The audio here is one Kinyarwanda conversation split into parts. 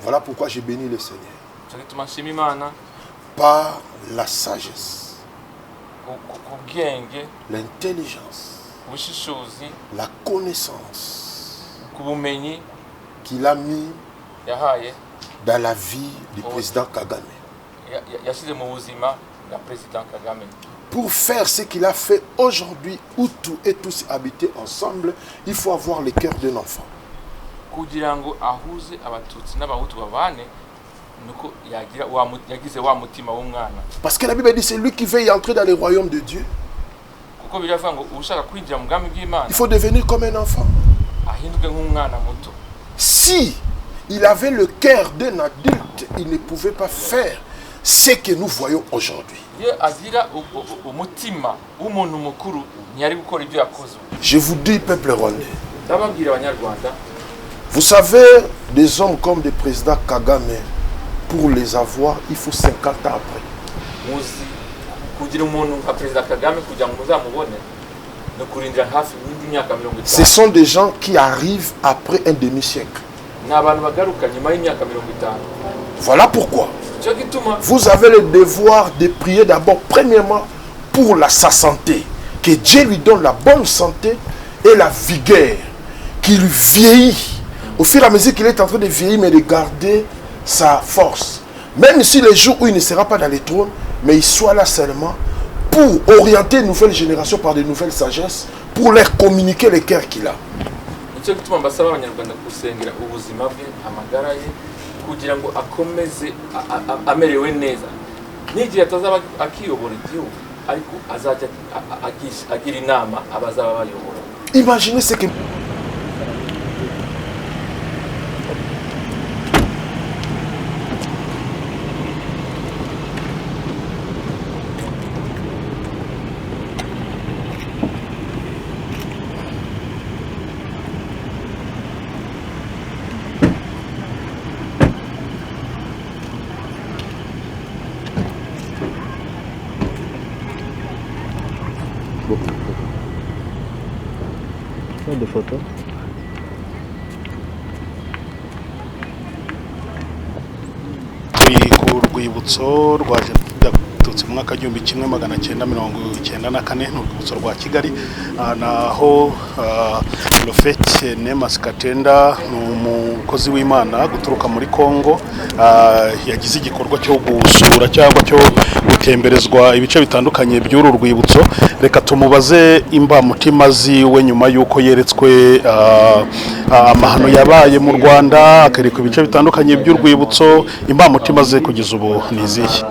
Voilà pourquoi j'ai béni le Seigneur. Par la sagesse, l'intelligence, la connaissance qu'il a mis dans la vie du président Kagame. Pour faire ce qu'il a fait aujourd'hui, où tout et tous habiter ensemble, il faut avoir le cœur d'un enfant. Parce que la Bible dit c'est lui qui veut y entrer dans le royaume de Dieu. Il faut devenir comme un enfant. Si il avait le cœur d'un adulte, il ne pouvait pas faire ce que nous voyons aujourd'hui. Je vous dis, peuple rwandais, vous savez, des hommes comme le président Kagame, pour les avoir, il faut 50 ans après. Ce sont des gens qui arrivent après un demi-siècle. Voilà pourquoi vous avez le devoir de prier d'abord, premièrement, pour sa santé. Que Dieu lui donne la bonne santé et la vigueur. Qu'il vieillit. Au fur et à mesure qu'il est en train de vieillir, mais de garder sa force. Même si les jours où il ne sera pas dans les trônes, mais il soit là seulement pour orienter une nouvelle génération par de nouvelles sagesses, pour leur communiquer le cœur qu'il a. Imaginez ce que... de photos. Turi ku rwibutso rwa Jenoside yaturutse mu mwaka w'igihumbi kimwe magana cyenda mirongo icyenda na kane, ni urwibutso rwa Kigali, naho Lofete Nemas Katenda ni umukozi w'Imana guturuka muri Kongo, yagize igikorwa cyo gusura cyangwa cyo gutemberezwa ibice bitandukanye by'uru rwibutso. Reka tumubaze imbamutima ziwe nyuma y'uko yeretswe amahano yabaye mu Rwanda, akerekwa ibice bitandukanye by'urwibutso. Imbamutima ze kugeza ubu ni izihe?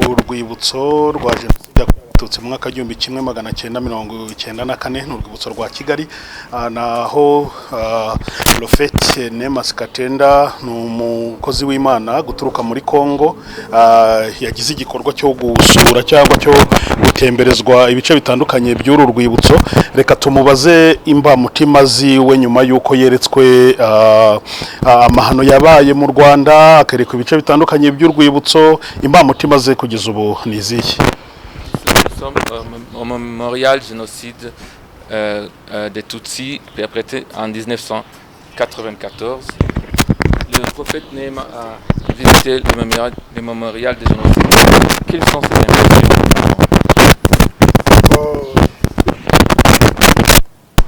urwibutso rwa jenoside yakorewe abatutsi mu mwaka w'igihumbi kimwe magana cyenda mirongo icyenda na kane ni urwibutso rwa Kigali, naho Prophet Nemas Katenda ni umukozi w'Imana guturuka muri Kongo, yagize igikorwa cyo gusura cyangwa cyo gutemberezwa ibice bitandukanye by'uru rwibutso. Reka tumubaze imbamutima ziwe nyuma y'uko yeretswe amahano yabaye mu Rwanda, akerekwa ibice bitandukanye by'urwibutso. Imbamutima ze kugeza ubu ni izihe? Au mémorial génocide des Tutsis perpétré en 1994. Le prophète Nema a visité le mémorial des génocides. Quelles sont ses impressions?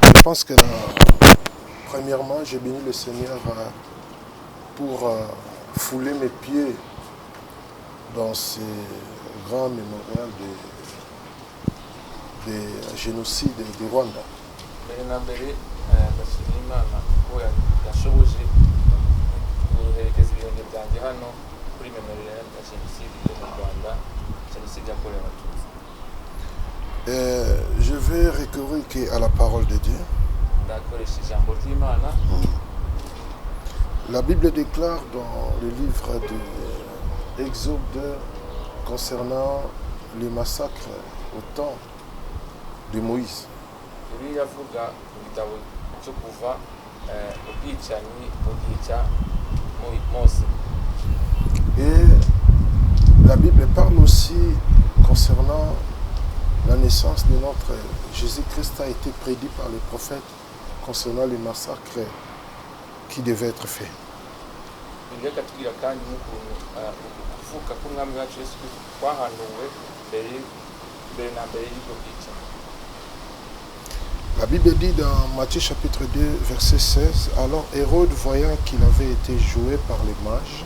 Je pense que premièrement, j'ai béni le Seigneur pour fouler mes pieds dans ces grands mémorials des génocides du Rwanda. Je vais recourir à la parole de Dieu. La Bible déclare dans le livre de Exode concernant les massacres au temps de Moïse. Et la Bible parle aussi concernant la naissance de notre Jésus-Christ a été prédit par les prophètes concernant les massacres qui devaient être faits. La Bible dit dans Matthieu chapitre 2 verset 16, alors Hérode voyant qu'il avait été joué par les mages,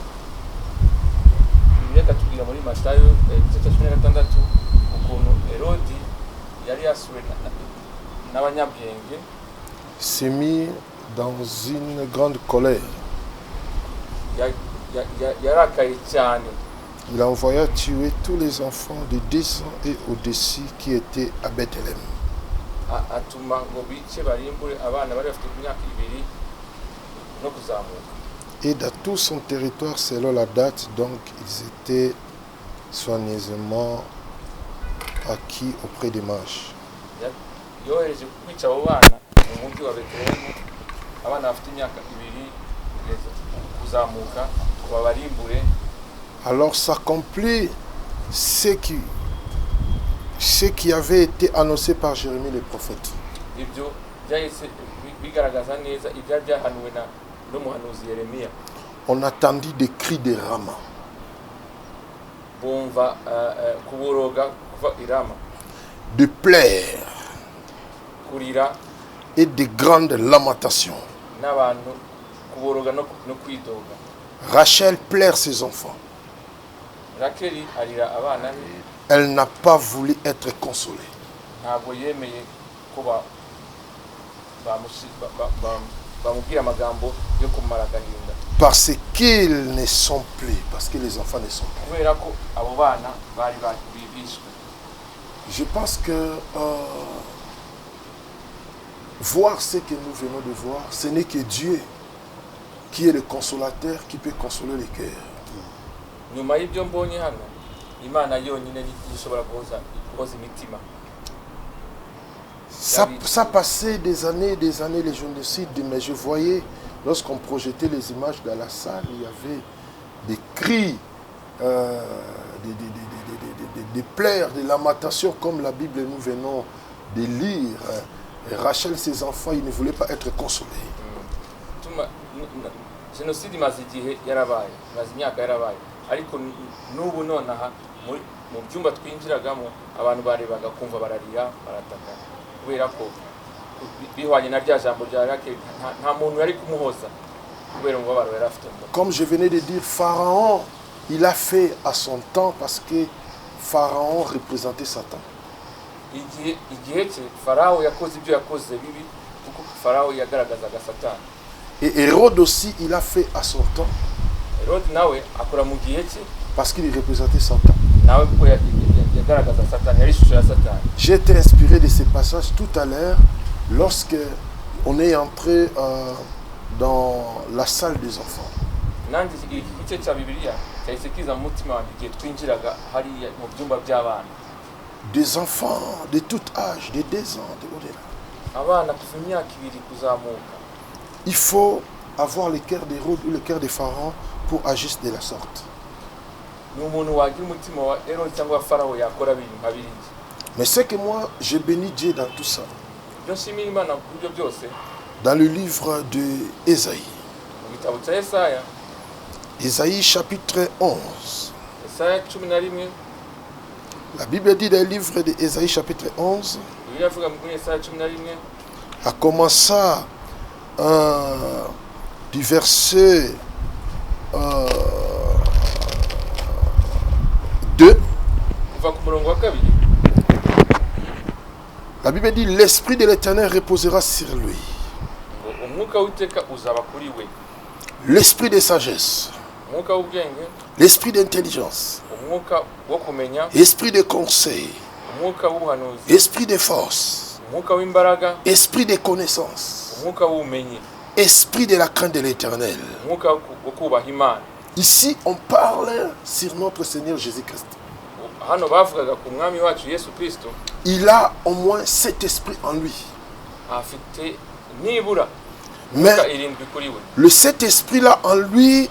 s'est mis dans une grande colère. Il envoya tuer tous les enfants de 10 ans et au-dessus qui étaient à Bethléem. Et dans tout son territoire, selon la date, donc ils étaient soigneusement acquis auprès des mages. Alors s'accomplit ce qui avait été annoncé par Jérémie le prophète. On attendit des cris de Rama, de pleurs et de grandes lamentations. Rachel pleure ses enfants. Elle n'a pas voulu être consolée. Parce qu'ils ne sont plus, parce que les enfants ne sont plus. Je pense que voir ce que nous venons de voir, ce n'est que Dieu qui est le consolateur, qui peut consoler les cœurs. Ça passait des années, les génocides, mais je voyais, lorsqu'on projetait les images dans la salle, il y avait des cris, des pleurs, des lamentations, comme la Bible nous venons de lire. Et Rachel, ses enfants, ils ne voulaient pas être consolés. Jenoside imaze igihe yarabaye, imaze imyaka yarabaye, ariko n'ubu nonaha mu byumba twinjiragamo abantu barebaga kumva bararira barataka kubera ko bihwanye na rya jambo rya Rake nta muntu yari kumuhoza kubera umubabaro yari afite. Comme je venais de dire, Pharaon, il a fait à son temps parce que Pharaon représentait Satan. Igihe cye Pharaon yakoze ibyo yakoze bibi kuko Pharaon yagaragazaga Satani. Et Hérode aussi, il a fait à son temps. Parce qu'il représentait Satan. J'ai été inspiré de ces passages tout à l'heure lorsque on est entré dans la salle des enfants. Des enfants de tout âge, de 2 ans, de au-delà. Il faut avoir le cœur d'Hérode ou le cœur de Pharaon pour agir de la sorte. Mais c'est que moi, je bénis Dieu dans tout ça. Dans le livre de Ésaïe. Ésaïe chapitre 11. La Bible dit dans le livre de Ésaïe chapitre 11, à commencer du verset 2, la Bible dit l'Esprit de l'Éternel reposera sur lui. L'esprit de sagesse, l'esprit d'intelligence, esprit de conseil, esprit de force, esprit de connaissance, esprit de la crainte de l'Éternel. Ici, on parle sur notre Seigneur Jésus-Christ. Il a au moins cet esprit en lui. Mais le cet esprit-là en lui,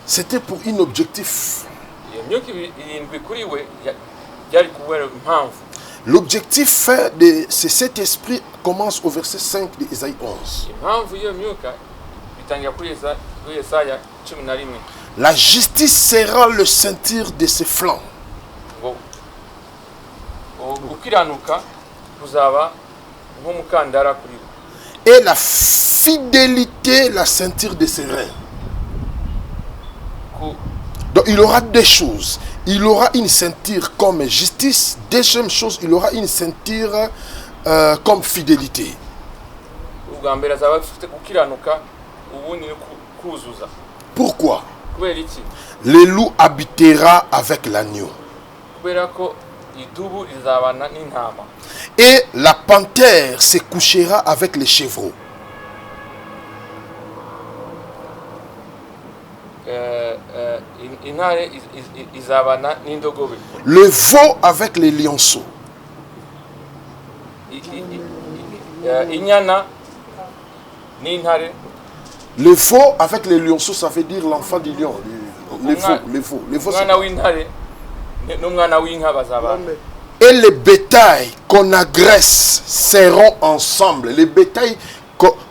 c'était pour un objectif. L'objectif de cet esprit commence au verset 5 d'Ésaïe 11. La justice sera le ceinture de ses flancs. Et la fidélité, la ceinture de ses reins. Donc il aura deux choses. Il aura une ceinture comme justice. Deuxième chose, il aura une ceinture comme fidélité. Pourquoi? Le loup habitera avec l'agneau. Et la panthère se couchera avec les chevreaux. Le veau avec les lionceaux. Le veau avec les lionceaux, ça veut dire l'enfant du lion. Les veaux. Et les bétails qu'on agresse seront ensemble. Les bétails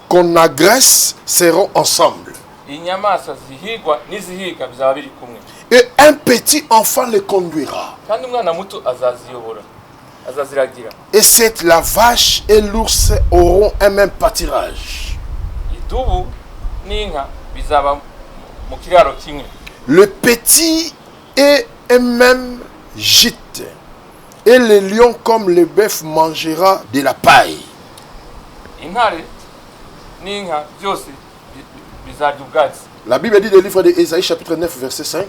qu'on agresse seront ensemble. Et un petit enfant les conduira. Et cette la vache et l'ours auront un même pâturage. Le petit est un même gîte. Et le lion comme le bœuf mangera de la paille. La Bible dit dans le livre d'Ésaïe chapitre 9 verset 5.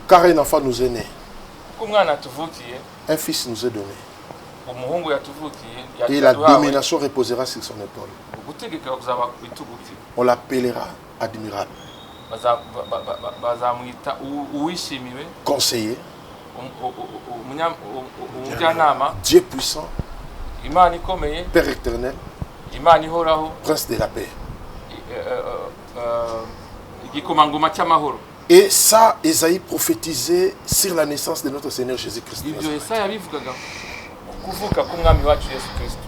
Car un enfant nous est né. Un fils nous est donné. Et la domination reposera sur son épaule. On l'appellera admirable. Conseiller. Dieu puissant. Père éternel. Prince de la paix. Et ça, Ésaïe prophétisait sur la naissance de notre Seigneur Jésus-Christ.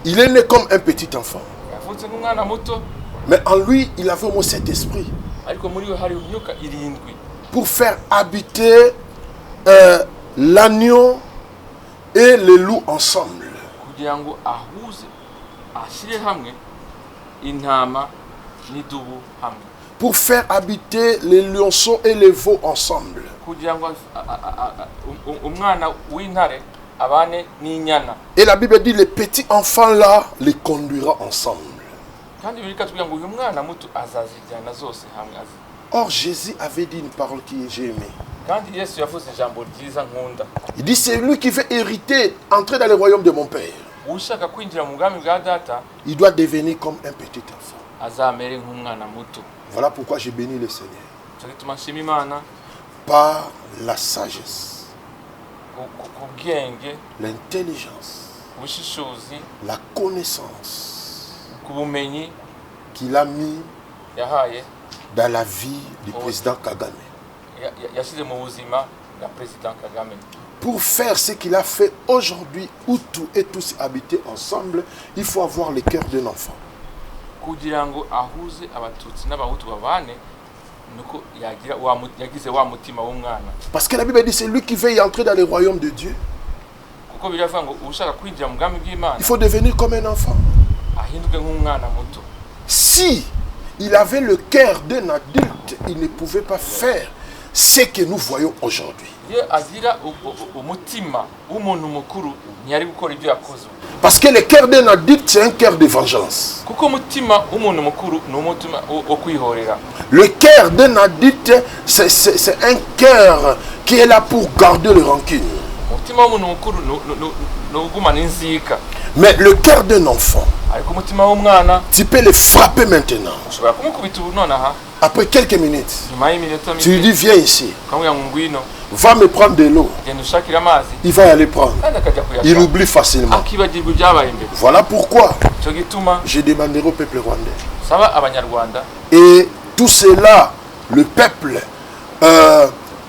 Il est né comme un petit enfant. Mais en lui, il avait au moins cet esprit. Pour faire habiter l'agneau et le loup ensemble. Pour faire habiter les lionceaux et les veaux ensemble. Et la Bible dit les petits enfants là les conduira ensemble. Or Jésus avait dit une parole que j'ai aimée. Il dit c'est lui qui veut hériter, entrer dans le royaume de mon Père. Il doit devenir comme un petit enfant. Voilà pourquoi j'ai béni le Seigneur. Par la sagesse, l'intelligence, la connaissance qu'il a mis dans la vie du président Kagame. Pour faire ce qu'il a fait aujourd'hui, où tout et tous habiter ensemble, il faut avoir le cœur d'un enfant. Parce que la Bible dit c'est lui qui veut y entrer dans le royaume de Dieu. Il faut devenir comme un enfant. Si il avait le cœur d'un adulte, il ne pouvait pas faire ce que nous voyons aujourd'hui. Parce que le cœur d'un adulte, c'est un cœur de vengeance. Le cœur d'un adulte, c'est un cœur qui est là pour garder le rancune. Mais le cœur d'un enfant, tu peux le frapper maintenant. Après quelques minutes, tu lui dis viens ici. Va me prendre de l'eau. Il va y aller prendre. Il oublie facilement. Voilà pourquoi je demanderai au peuple rwandais. Et tout cela, le peuple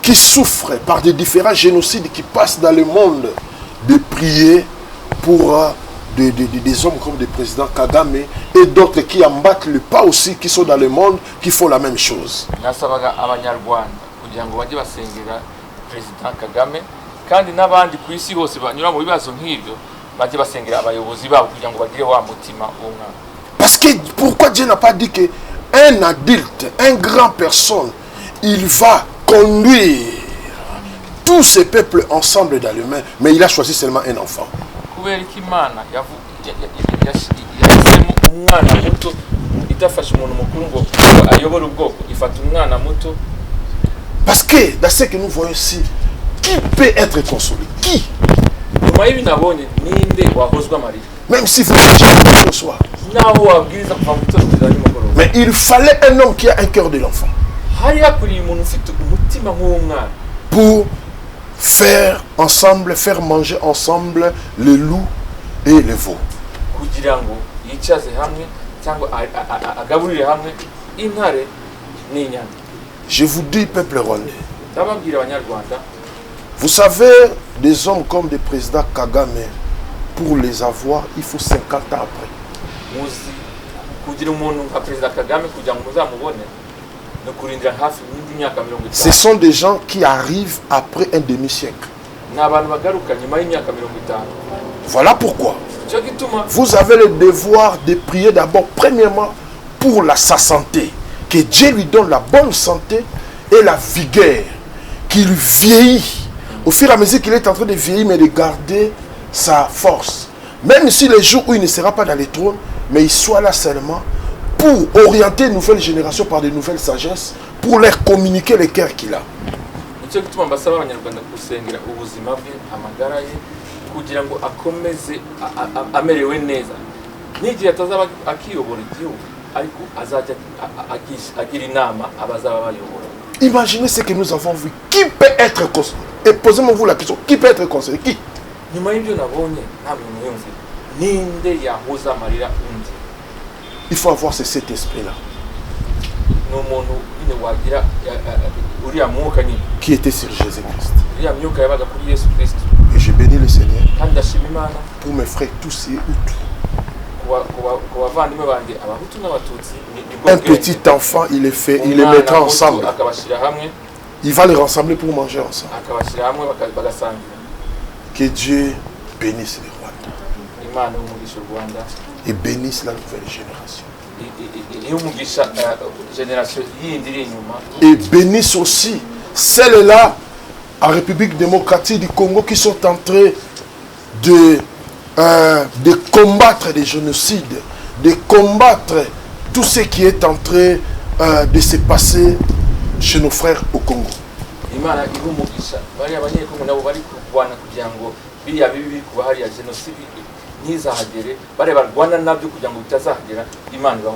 qui souffre par des différents génocides qui passent dans le monde, de prier pour des hommes comme le président Kagame et d'autres qui en battent le pas aussi, qui sont dans le monde, qui font la même chose. Président Kagame kandi n'abandi ku isi bose banyura mu bibazo nk'ibyo bajye basengera abayobozi babo kugira ngo bagire wa mutima w'umwana. Parce que pourquoi Dieu n'a pas dit que un adulte, un grand personne, il va conduire tous ces peuples ensemble dans les mains, mais il a choisi seulement un enfant. Kubera ko Imana yahisemo umwana muto idafasha umuntu mukuru ngo ayobore ubwoko, ifata umwana muto. Parce que dans ce que nous voyons ici, qui peut être consolé? Qui? Même si vous êtes ce soir. Mais il fallait un homme qui a un cœur de l'enfant. Pour faire ensemble, faire manger ensemble le loup et le veau. Je vous dis, peuple rwandais, vous savez, des hommes comme le président Kagame, pour les avoir, il faut 50 ans après. Ce sont des gens qui arrivent après un demi-siècle. Voilà pourquoi vous avez le devoir de prier d'abord, premièrement, pour sa santé. Que Dieu lui donne la bonne santé et la vigueur, qu'il vieillit. Au fur et à mesure qu'il est en train de vieillir, mais de garder sa force. Même si les jours où il ne sera pas dans les trônes, mais il soit là seulement pour orienter une nouvelle génération par de nouvelles sagesses, pour leur communiquer le cœur qu'il a. Imaginez ce que nous avons vu. Qui peut être consolé? Et posez-moi vous la question. Qui peut être consolé? Qui? Il faut avoir cet esprit-là. Qui était sur Jésus-Christ. Et je bénis le Seigneur pour mes frères tous et tous. Un petit enfant, il est fait, il les mettra ensemble. Il va les rassembler pour manger ensemble. Que Dieu bénisse le Rwanda et bénisse la nouvelle génération. Et bénisse aussi celles-là en République démocratique du Congo qui sont en train de combattre des génocides, de combattre tout ce qui est en train de se passer chez nos frères au Congo.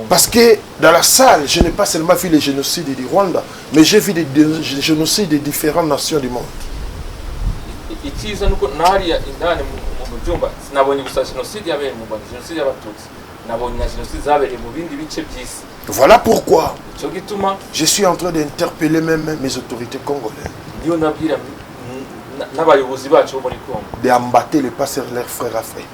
Parce que dans la salle, je n'ai pas seulement vu les génocides du Rwanda, mais j'ai vu des génocides de différentes nations du monde. Voilà pourquoi je suis en train d'interpeller même mes autorités congolaises d'embattre les pas sur leurs frères à frères.